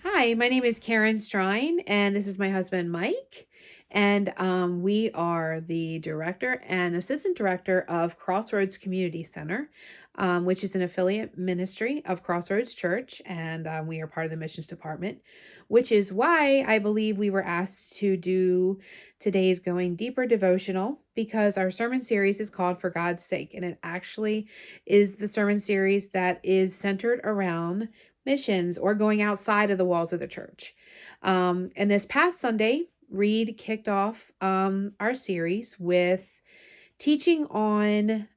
Hi, my name is Karen Strine, and this is my husband, Mike. And we are the director and assistant director of Crossroads Community Center, which is an affiliate ministry of Crossroads Church. And we are part of the missions department, which is why I believe we were asked to do today's Going Deeper devotional because our sermon series is called For God's Sake. And it actually is the sermon series that is centered around missions or going outside of the walls of the church. And this past Sunday, Reed kicked off our series with teaching on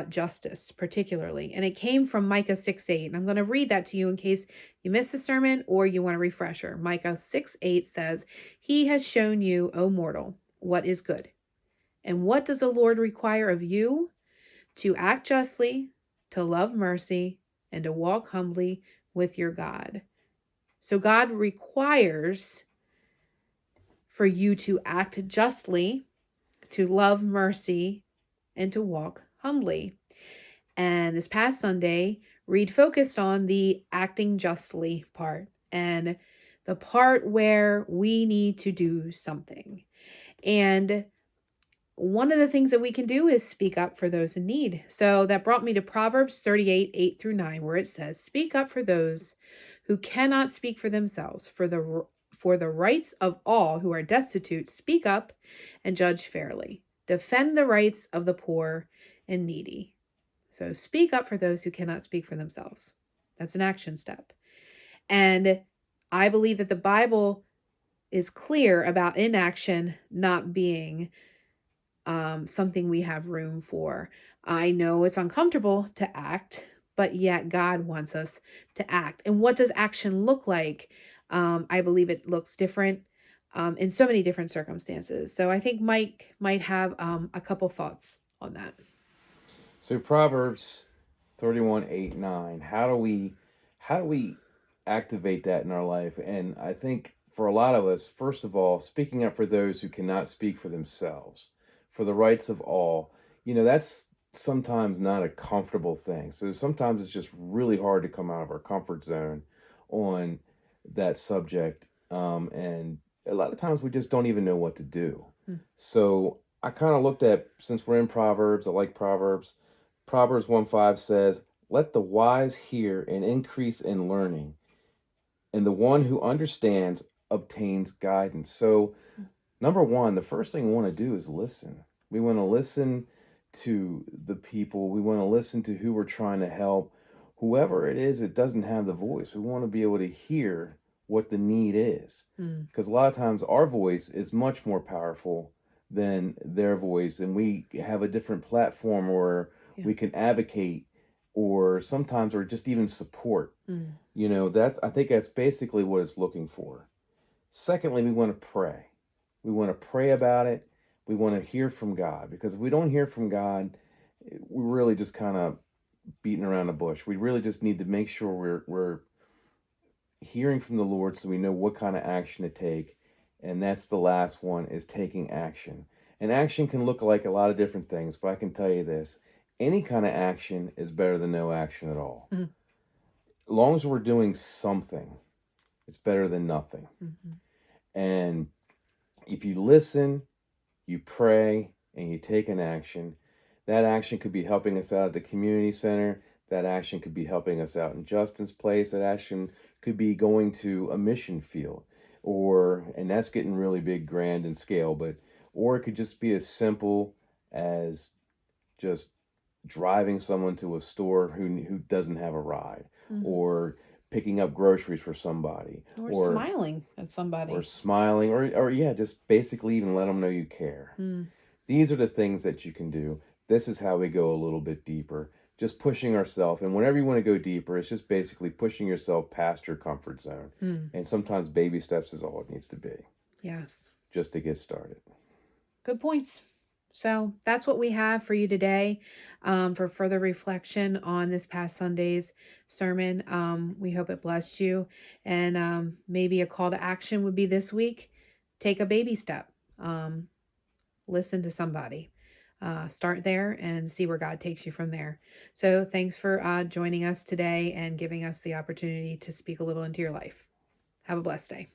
justice, particularly. And it came from Micah 6:8. And I'm going to read that to you in case you missed the sermon or you want a refresher. Micah 6:8 says, "He has shown you, O mortal, what is good. And what does the Lord require of you? To act justly, to love mercy, and to walk humbly with your God." So God requires for you to act justly, to love mercy, and to walk humbly. And this past Sunday, Reed focused on the acting justly part and the part where we need to do something. And one of the things that we can do is speak up for those in need. So that brought me to Proverbs 38:8-9, where it says, "Speak up for those who cannot speak for themselves, for the rights of all who are destitute. Speak up and judge fairly. Defend the rights of the poor and needy." So speak up for those who cannot speak for themselves. That's an action step. And I believe that the Bible is clear about inaction not being something we have room for. I know it's uncomfortable to act, but yet God wants us to act. And what does action look like? I believe it looks different in so many different circumstances. So I think Mike might have a couple thoughts on that. So Proverbs 31, 8, 9. How do we activate that in our life? And I think for a lot of us, first of all, speaking up for those who cannot speak for themselves, for the rights of all, that's sometimes not a comfortable thing. So sometimes it's just really hard to come out of our comfort zone on that subject. And a lot of times we just don't even know what to do. Mm. So I kind of looked at, since we're in Proverbs, I like Proverbs. Proverbs 1:5 says, "Let the wise hear and increase in learning, and the one who understands obtains guidance." So, number one, the first thing we want to do is listen. We want to listen to the people, we want to listen to who we're trying to help. Whoever it is that doesn't have the voice, we want to be able to hear what the need is. Mm. Because a lot of times our voice is much more powerful than their voice, and we have a different platform where Yeah. we can advocate or sometimes or just even support. Mm. That I think that's basically what it's looking for. Secondly, we want to pray. We want to pray about it. We want to hear from God, because if we don't hear from God, we're really just kind of beating around the bush. We really just need to make sure we're hearing from the Lord so we know what kind of action to take. And that's the last one, is taking action. And action can look like a lot of different things, but I can tell you this: any kind of action is better than no action at all. Mm. As long as we're doing something, it's better than nothing. Mm-hmm. And if you listen, you pray, and you take an action, that action could be helping us out at the community center. That action could be helping us out in Justin's place. That action could be going to a mission field, and that's getting really big, grand in scale, or it could just be as simple as just driving someone to a store who doesn't have a ride, Mm-hmm. or picking up groceries for somebody, Or or smiling at somebody. smiling, or yeah, just basically even let them know you care. Mm. These are the things that you can do. This is how we go a little bit deeper, just pushing ourselves. And whenever you want to go deeper, it's just basically pushing yourself past your comfort zone. Mm. And sometimes baby steps is all it needs to be, Yes. just to get started. Good points. So that's what we have for you today for further reflection on this past Sunday's sermon. We hope it blessed you. And maybe a call to action would be this week: take a baby step, listen to somebody. Start there and see where God takes you from there. So thanks for joining us today and giving us the opportunity to speak a little into your life. Have a blessed day.